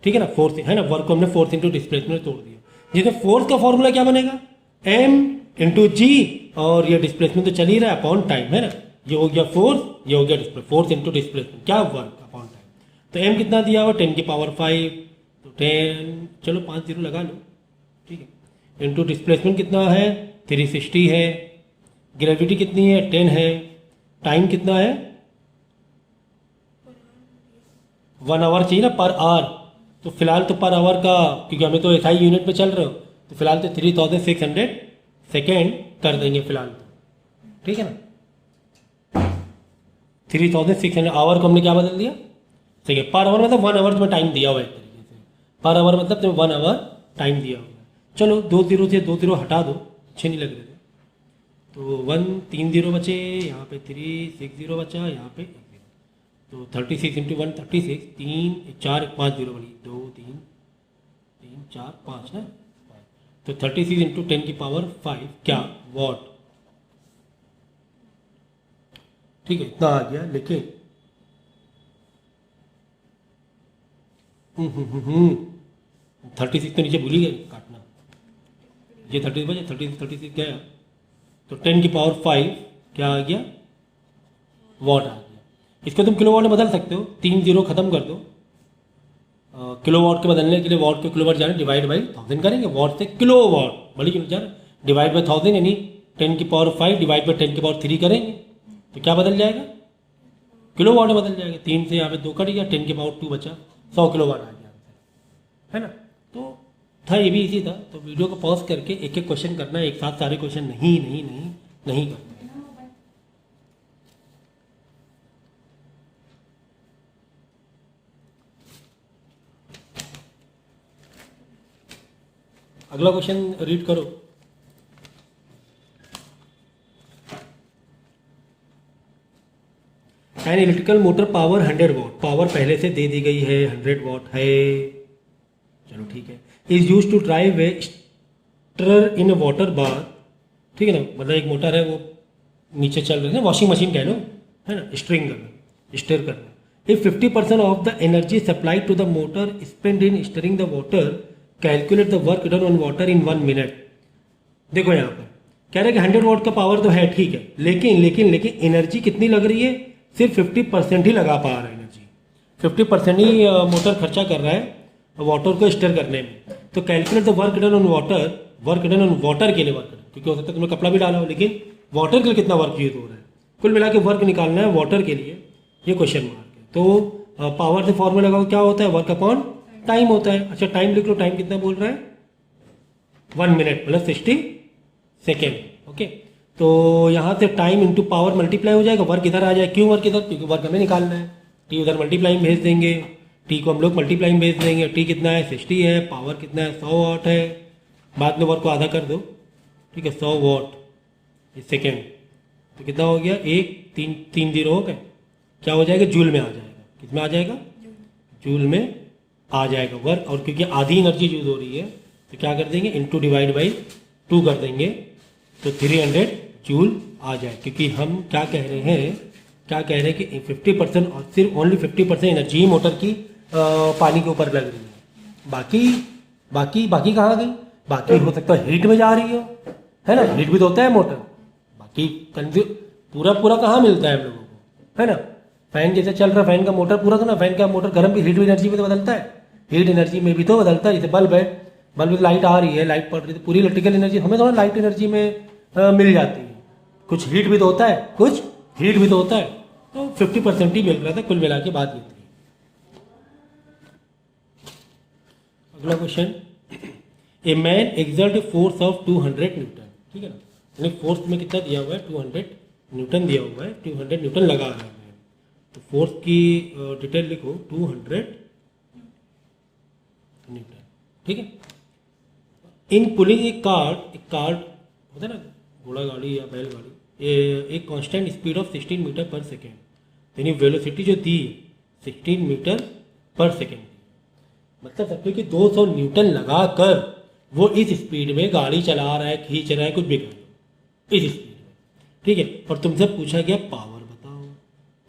ठीक है ना। फोर्स है ना, वर्क को हमने फोर्स इंटू डिस्प्लेसमेंट तोड़ दिया, जिसमें फोर्स का फॉर्मूला क्या बनेगा, एम इंटू जी, और ये डिस्प्लेसमेंट तो चल ही रहा है अपॉन टाइम, है ना। ये हो गया फोर्स, ये हो गया डिस्प्ले, फोर्स इंटू डिस्प्लेसमेंट क्या, वर्क अपॉन टाइम। तो एम कितना दिया हुआ, 10 की पावर 5, तो 10, चलो 5 जीरो लगा लो, ठीक है। इंटू डिस्प्लेसमेंट कितना है, 360 है, ग्रेविटी कितनी है, 10 है, टाइम कितना है, 1 आवर चाहिए ना पर आवर, तो फिलहाल तो पर आवर का, क्योंकि हमें तो एसआई यूनिट में चल रहे हो, तो फिलहाल तो 3600 सेकेंड कर देंगे फिलहाल तो, ठीक है ना। 3600 आवर को हमने क्या बदल दिया, ठीक है। पर आवर मतलब 1 आवर में टाइम दिया हुआ है एक तरीके से, पर आवर मतलब तुम्हें 1 आवर टाइम दिया हुआ है। चलो 2 जीरो से 2 जीरो हटा दो, अच्छे नहीं लग रहे थे, तो 1 3 जीरो बचे, यहाँ पे 3 6 जीरो बचा, यहाँ पे 1 जीरो, तो 36 इंटू 1 36, 3 4 5 जीरो बनी, 2 3 3 4 5 है, तो 36 इंटू 10 की पावर 5 क्या, वॉट, ठीक है। इतना आ गया, लेकिन 36 तो नीचे भूल ही गए काटना, ये 30 बजे 36 गया, तो 10 की पावर 5 क्या आ गया, वॉट आ गया। इसको तुम किलोवाट में बदल सकते हो, 3 जीरो खत्म कर दो, किलोवाट के बदलने के लिए वॉट के किलोवाट जाने, डिवाइड बाई 1000 करेंगे, वॉट से किलोवाट बड़ी किलो जाना, डिवाइड बाई 1000 यानी 10 की पावर 5 डिवाइड बाई 10 की पावर 3 करेंगे, तो क्या बदल जाएगा, किलोवाट में बदल जाएगा। 3 से यहाँ पे 2 कट गया, 10 की पावर 2 बचा, 100 किलोवाट आ गया, है ना। तो था, ये भी इजी था। तो वीडियो को पॉज करके एक एक क्वेश्चन करना है, एक साथ सारे क्वेश्चन नहीं नहीं नहीं नहीं करना। अगला क्वेश्चन रीड करो। An electrical motor power 100 what, power पहले से दे दी गई है 100 वॉट है, चलो ठीक है। Is use to drive a stir in water bath, ठीक है ना, मतलब एक मोटर है वो नीचे चल रही है, वॉशिंग मशीन कह लो, है ना, स्ट्रिंग करना, स्टर करना। If 50% of the energy supplied to the motor spend in stirring the water, calculate the work done on water in 1 minute. देखो यहाँ पर कह रहे हैं कि 100 वॉट का पावर तो है, ठीक है, लेकिन लेकिन लेकिन एनर्जी कितनी लग रही है, सिर्फ 50% ही लगा पा रहा है एनर्जी, 50% ही मोटर खर्चा कर रहा है वाटर को स्टर करने में। तो calculate the work done on water, work done on water के लिए वर्क, क्योंकि हो सकता है तुमने कपड़ा भी डाला हो, लेकिन वाटर के लिए कितना वर्क यूज हो रहा है, कुल मिला के वर्क निकालना है वाटर के लिए, ये क्वेश्चन मार्क है। तो पावर से फॉर्मूला लगाओ, क्या होता है, वर्क अपॉन टाइम होता है। अच्छा टाइम लिख लो, टाइम कितना बोल रहा है, 1 मिनट प्लस 60 सेकेंड, ओके। तो यहाँ से टाइम इंटू पावर मल्टीप्लाई हो जाएगा, वर्क इधर आ जाए, क्यों वर्क इधर, क्योंकि वर्क हमें निकालना है, टी उधर मल्टीप्लाई में भेज देंगे, टी को हम लोग मल्टीप्लाई में भेज देंगे, टी कितना है 60 है, पावर कितना है 100 वाट है, बाद में वर्क को आधा कर दो, ठीक है, 100 वाट सेकेंड, तो कितना हो गया, 1 3 3 जीरो हो गए, क्या हो जाएगा, जूल में आ जाएगा, किसमें आ जाएगा, जूल में आ जाएगा वर्क। और क्योंकि आधी एनर्जी यूज हो रही है तो क्या कर देंगे, इंटू डिवाइड बाई 2 कर देंगे, तो 300 जूल आ जाए। क्योंकि हम क्या कह रहे हैं, क्या कह रहे हैं कि 50% और सिर्फ ओनली 50% एनर्जी मोटर की पानी के ऊपर लग रही है, बाकी बाकी बाकी कहाँ गई, बाकी हो सकता है हीट में जा रही हो, है ना, हीट भी तो होता है मोटर, बाकी कंज्यूम पूरा पूरा कहाँ मिलता है हम लोगों को, है ना। फैन जैसे चल रहा है, फैन का मोटर पूरा तो ना, फैन का मोटर गर्म भी हीट एनर्जी में तो बदलता है, हीट एनर्जी में भी तो बदलता है। जैसे बल्ब है, बल्ब में लाइट आ रही है, लाइट पड़ रही है, तो पूरी इलेक्ट्रिकल एनर्जी हमें थोड़ा लाइट एनर्जी में मिल जाती है, कुछ हीट भी तो होता है, कुछ हीट भी तो होता है, तो 50% ही मिल रहा था, कुल मिला के बात ये थी। अगला question, a man exert A force of 200 Newton, ठीक है ना, यानी फोर्स में कितना दिया हुआ है, 200 न्यूटन दिया हुआ है, 200 न्यूटन लगा रहा है, तो फोर्स की डिटेल लिखो 200 न्यूटन, ठीक है। इन पुलिंग एक कार्ट होता है ना, घोड़ा गाड़ी या बैल गाड़ी, एक कांस्टेंट स्पीड ऑफ 16 मीटर पर सेकेंड, यानी वेलोसिटी जो दी 16 मीटर पर सेकेंड, मतलब समझो कि 200 न्यूटन लगाकर वो इस स्पीड में गाड़ी चला रहा है, खींच रहा है, कुछ भी कर रहा है इस स्पीड में, ठीक है। और तुमसे पूछा गया पावर बताओ,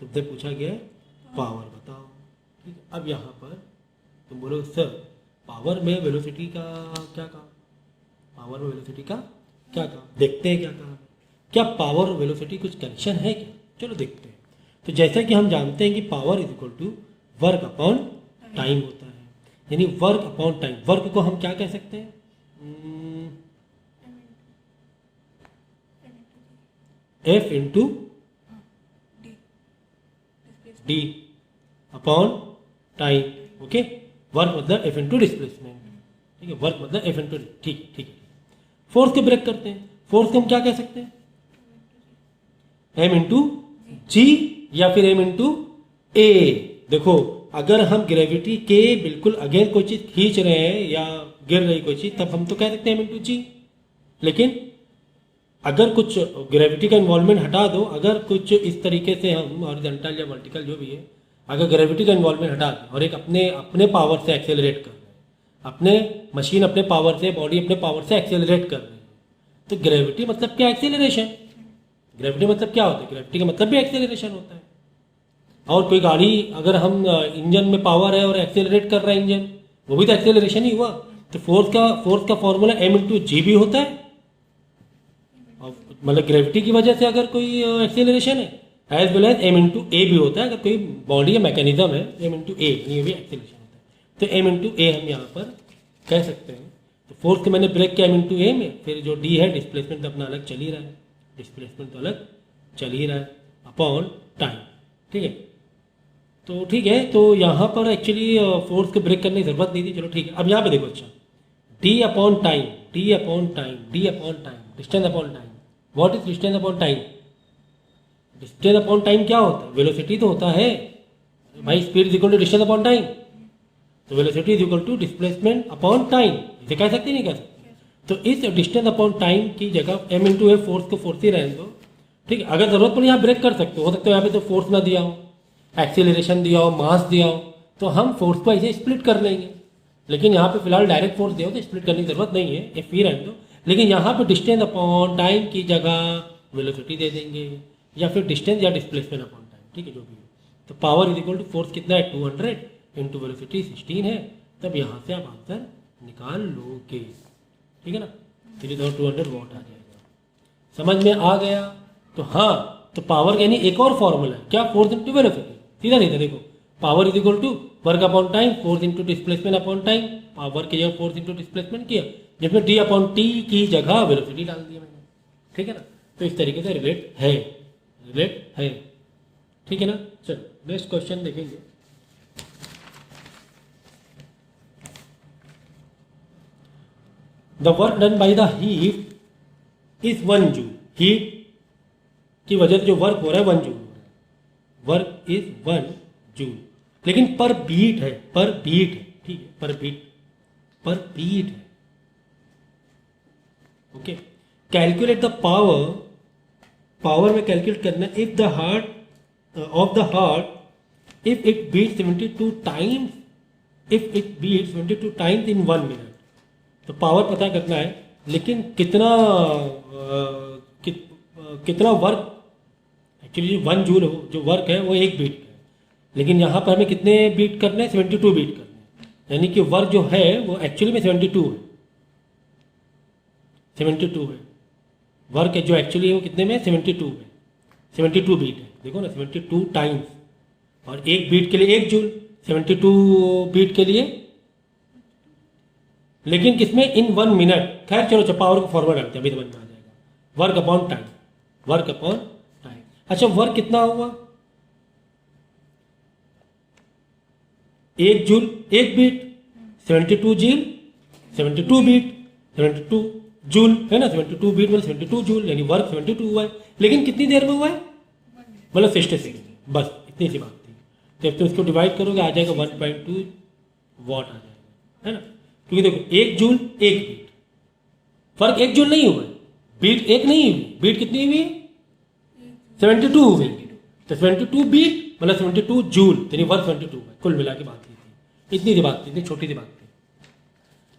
तुमसे पूछा गया पावर बताओ, ठीक है। अब यहाँ पर तुम बोलो सर पावर में वेलोसिटी का क्या काम, पावर में वेलोसिटी का क्या काम, देखते हैं क्या काम है। क्या पावर और वेलोसिटी कुछ कनेक्शन है क्या, चलो देखते हैं। तो जैसा कि हम जानते हैं कि power is equal to work upon time होता है, यानी वर्क अपॉन टाइम। वर्क को हम क्या कह सकते हैं, F into D upon time, okay. Work मतलब एफ इंटू डिस्प्लेसमेंट, ठीक है। वर्क मतलब एफ इंटू, ठीक ठीक है। फोर्स को ब्रेक करते हैं, फोर्स को हम क्या कह सकते हैं, एम इंटू जी या फिर एम इंटू ए। देखो अगर हम ग्रेविटी के बिल्कुल अगेंस्ट कोई चीज खींच रहे हैं या गिर रही कोई चीज, तब हम तो कह सकते हैं एम इंटू जी। लेकिन अगर कुछ ग्रेविटी का इन्वॉल्वमेंट हटा दो, अगर कुछ इस तरीके से हम हॉरिजॉन्टल या वर्टिकल जो भी है, अगर ग्रेविटी का इन्वॉल्वमेंट हटा दें और एक अपने पावर से एक्सेलरेट कर रहे हैं, अपने मशीन अपने पावर से, बॉडी अपने पावर से एक्सेलरेट कर रहे हैं, तो ग्रेविटी मतलब क्या, एक्सेलरेशन। ग्रेविटी मतलब क्या होता है, ग्रेविटी का मतलब भी एक्सेलरेशन होता है। और कोई गाड़ी अगर हम इंजन में पावर है और एक्सेलरेट कर रहा है इंजन, वो भी तो एक्सेलरेशन ही हुआ। तो फोर्स का फॉर्मूला एम इंटू जी भी होता है, मतलब ग्रेविटी की वजह से अगर कोई एक्सेलरेशन है, as well as m into a भी होता है। अगर कोई बॉडी या मैकेनिज्म है, एम इंटू ए, ये भी एक्सेलरेशन होता है। तो एम इंटू ए हम यहाँ पर कह सकते हैं। तो फोर्स को मैंने ब्रेक किया एम इंटू ए में, फिर जो डी है डिस्प्लेसमेंट अपना अलग चल ही रहा है, डिस्प्लेसमेंट तो अलग चल ही रहा है अपॉन टाइम, ठीक है। तो ठीक है, तो यहाँ पर एक्चुअली फोर्स को ब्रेक करने की जरूरत नहीं थी, चलो ठीक है। अब यहाँ पे देखो, अच्छा d upon time, d upon time, d upon time, distance upon time. What is distance upon time, distance upon time क्या होता है, वेलोसिटी तो होता है भाई, speed is equal to distance upon time. तो velocity is equal to displacement upon time, इसे कह सकते नहीं कह सकते। तो इस डिस्टेंस अपॉन टाइम की जगह एम इंटू ए, फोर्स को फोर्स ही रहने दो, ठीक है। अगर जरूरत पड़े यहाँ ब्रेक कर सकते हो सकता है यहाँ पे तो फोर्स ना दिया हो, एक्सीलरेशन दिया हो, मास दिया हो, तो हम फोर्स को ऐसे स्प्लिट कर लेंगे। लेकिन यहाँ पे फिलहाल डायरेक्ट फोर्स दिया हो तो स्प्लिट करने की जरूरत नहीं है, एफ ही रहने दो। लेकिन यहाँ पे डिस्टेंस अपॉन टाइम की जगह वेलोसिटी दे देंगे, या फिर डिस्टेंस या डिस्प्लेसमेंट अपॉन टाइम, ठीक है, जो भी हो। तो power is equal to force कितना है, 200 इंटू वेलोसिटी 16 है। तब यहाँ से आप आंसर निकाल लोगे, ठीक है ना। 3200 वॉट आ जाएगा। समझ में आ गया। तो हाँ, तो पावर यानी एक और फॉर्मूला है क्या, फोर्स इंटू वेलोसिटी। सीधा सीधा देखो, power is equal to work upon time, force into displacement upon time. Power की जगह फोर्स इंटू डिस्प्लेसमेंट किया, जिसमें डी अपॉन टी की जगह वेलोसिटी डाल दिया मैंने, ठीक है ना। तो इस तरीके से रिलेट है, रिलेट है, ठीक है ना। चलो नेक्स्ट क्वेश्चन देखेंगे। The work done by the heat is 1 joule. Heat की वजह से जो वर्क हो रहा है 1 जूल हो रहा है, वर्क इज 1 जूल। लेकिन पर बीट है, पर बीट है, ठीक है, पर बीट, पर बीट है, okay. Calculate the power, power में कैलकुलेट करना है if the heart of the heart if it beat 72 times, if it beat 72 times in 1 minute. तो पावर पता करना है, लेकिन कितना कितना वर्क, एक्चुअली 1 जूल जो वर्क है वो 1 बीट का है, लेकिन यहाँ पर हमें कितने बीट करने हैं, 72 बीट करने हैं। यानी कि वर्क जो है वो एक्चुअली में 72 है, 72 है वर्क है जो एक्चुअली है वो कितने में 72 है, 72 बीट है। देखो ना 72 टाइम्स, और 1 बीट के लिए 1 जूल, 72 बीट के लिए, लेकिन किसमें, इन 1 मिनट। खैर चलो पावर को फॉरवर्ड करते हैं, अभी समझ में आ जाएगा। Work upon time, work upon time. अच्छा वर्क कितना हुआ, 1 joule 1 beat, 72 joule 72 beat, 72 joule है ना, 72 बीट मतलब 72 जूल, यानी वर्क 72 हुआ है। लेकिन कितनी देर में हुआ है, मतलब 60 सेकेंड, बस इतनी सी बात थी। जब तुम इसको डिवाइड करोगे आ जाएगा 1.2 वॉट आ जाएगा, है ना। क्योंकि देखो 1 जूल 1 बीट, फर्क 1 जूल नहीं हुआ है, बीट 1 नहीं हुई, बीट कितनी हुई, 72 हुई। तो 72 बीट मतलब 72 जूल, यानी वर्क 72 है, कुल मिला के बात की थी। इतनी सी बात थी, इतनी छोटी सी बात थी।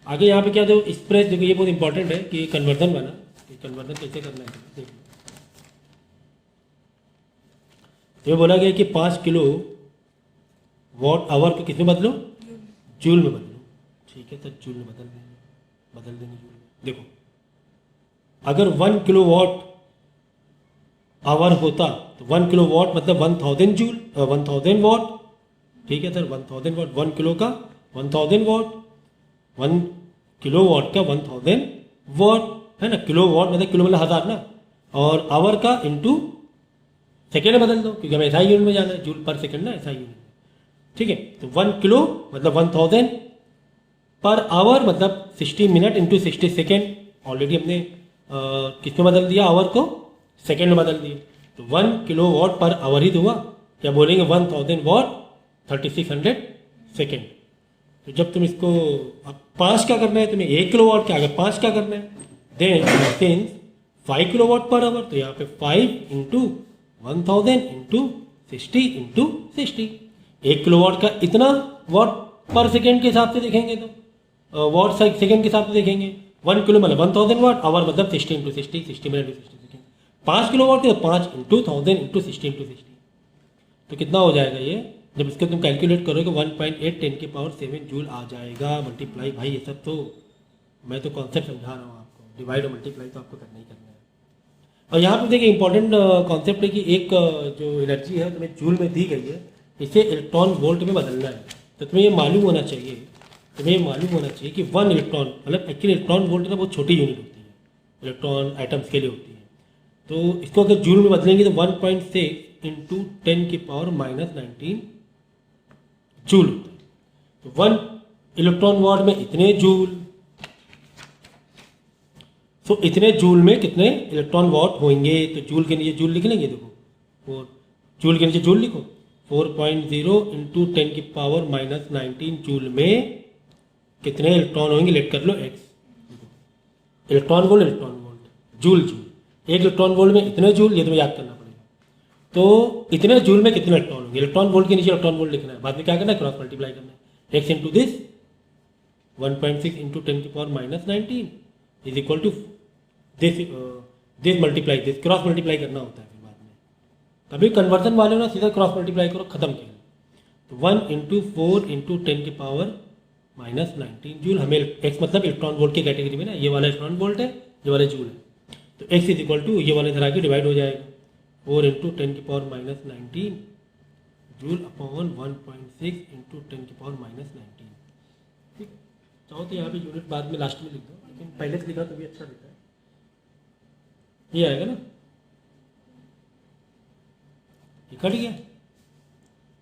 आगे यहाँ पे क्या दो एक्सप्रेस, देखो ये बहुत इंपॉर्टेंट है कि कन्वर्जन वाला, कि कन्वर्जन कैसे करना है। देखो ये बोला गया कि 5 किलो वॉट आवर को किसमें बदलो, जूल में बदलो। ठीक है, तो जूल में बदल देंगे जूल में। देखो अगर 1 किलो वॉट आवर होता तो 1 किलो वॉट मतलब 1000 जूल, 1000 वॉट। ठीक है सर, 1000 वॉट, 1 किलो का 1000 वॉट, 1 किलो वॉट का 1000 वॉट, है ना। किलो वॉट मतलब किलो मतलब हज़ार ना, और आवर का इंटू सेकेंड में बदल दो, क्योंकि हमें SI यूनिट में जाना है, जूल पर सेकेंड ना, SI यूनिट। ठीक है, तो 1 किलो मतलब 1000 पर आवर मतलब 60 मिनट इंटू 60 सेकेंड। ऑलरेडी हमने किस में बदल दिया, आवर को सेकेंड में बदल दिया, तो 1 किलो वॉट पर आवर ही तो हुआ। क्या बोलेंगे 1000 वॉट 3600 सेकेंड। तो जब तुम इसको अब 5 क्या करना है तुम्हें, 1 किलो वॉट क्या, अगर 5 क्या करना है, then since 5 kilowatt per hour, तो यहाँ पे 5 into 1000 into 60 into 60। 1 kilowatt का इतना वॉट पर सेकेंड के हिसाब से देखेंगे, तो वॉट सेकेंड के हिसाब से देखेंगे। 1 किलो मतलब 1000 वॉट, आवर मतलब 60 into 60, 60 minute into 60 second. 5 kilo watt तो 5 इंटू 1000 इंटू 60 इंटू 60, तो कितना हो जाएगा ये, जब इसको तुम कैलकुलेट करोगे 1.8 10 की पावर 7 जूल आ जाएगा। मल्टीप्लाई भाई ये सब तो मैं तो कॉन्सेप्ट समझा रहा हूँ आपको, डिवाइड और मल्टीप्लाई तो आपको करना ही करना है। और यहाँ पे देखिए इंपॉर्टेंट कॉन्सेप्ट है कि एक जो एनर्जी है तुम्हें जूल में दी गई है, इसे इलेक्ट्रॉन वोल्ट में बदलना है। तो तुम्हें ये मालूम होना चाहिए, कि 1 इलेक्ट्रॉन मतलब एक्चुअली इलेक्ट्रॉन वोल्ट ना बहुत छोटी यूनिट होती है, इलेक्ट्रॉन एटम्स के लिए होती है। तो इसको अगर जूल में बदलेंगे तो 1.6 इंटू 10 की पावर -19 जूल होता है। तो 1 इलेक्ट्रॉन वॉट में इतने जूल, तो इतने जूल में कितने इलेक्ट्रॉन वॉट होंगे। तो जूल के नीचे जूल लिख लेंगे, देखो 4 जूल के नीचे जूल लिखो, 4.0 इंटू 10 की पावर -19 जूल में कितने इलेक्ट्रॉन होंगे, लेट कर लो x। इलेक्ट्रॉन वोल्ट जूल, एक इलेक्ट्रॉन वोल्ट में इतने जूल, ये तुम्हें याद करना पड़ेगा। तो इतने जूल में कितने इलेक्ट्रॉन होंगे, इलेक्ट्रॉन वोल्ट के नीचे इलेक्ट्रॉन वोल्ट लिखना है, बाद में क्या करना है, क्रॉस मल्टीप्लाई करना है। x इंटू दिस 1.6 इंटू 10 की power -19 is equal to this multiply this, cross multiply करना होता है फिर बाद में। कभी कन्वर्जन वाले ना सीधा क्रॉस मल्टीप्लाई करो, खत्म किया। तो 1 इंटू 4 इंटू 10 की पावर -19 जूल। हमें x मतलब इलेक्ट्रॉन वोल्ट की कैटेगरी में ना, ये वाला इलेक्ट्रॉन वोल्ट है, ये वाला जूल है। तो x इज इक्वल टू ये वाले इधर आके डिवाइड हो जाएगा, 4 इंटू 10 की पावर -19 जूल अपॉन 1.6 इंटू 10 की पावर -19। ठीक, चाहो तो यहाँ पे यूनिट बाद में लास्ट में लिख दो, लेकिन पहले से लिखा तो भी अच्छा लिखा है। ये आएगा ना, ये कट गया,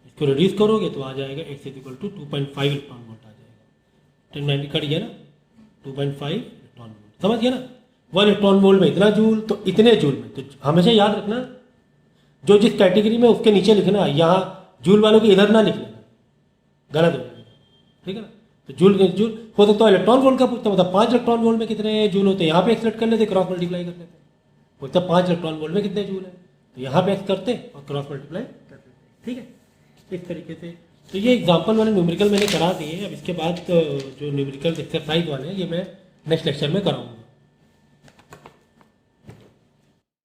इसको रिड्यूस करोगे तो आ जाएगा x is equal to 2.5 electron volt आ जाएगा। 1090 कट गया ना, 2.5 इलेक्ट्रॉन वोल्ट, समझ गया ना। 1 इलेक्ट्रॉन वोल्ट में इतना जूल, तो इतने जूल में, तो हमेशा याद रखना जो जिस कैटेगरी में उसके नीचे लिखना, यहाँ जूल वालों को इधर ना लिख लेना, गलत हो जाएगा। ठीक है ना, तो जूल हो सकता है इलेक्ट्रॉन वोल्ट का पूछता, मतलब 5 इलेक्ट्रॉन वोल्ट में कितने जूल होते हैं, यहाँ पे एक्सलेट कर लेते, क्रॉस मल्टीप्लाई कर लेते, बोलता 5 इलेक्ट्रॉन वोल्ट में कितने जूल है, तो यहाँ पे एक्स करते और क्रॉस मल्टीप्लाई कर देते। ठीक है, इस तरीके से। तो ये एग्जाम्पल वाले न्यूमेरिकल मैंने करा दिए। अब इसके बाद जो न्यूमेरिकल एक्सरसाइज वाले हैं ये मैं नेक्स्ट लेक्चर में कराऊंगा।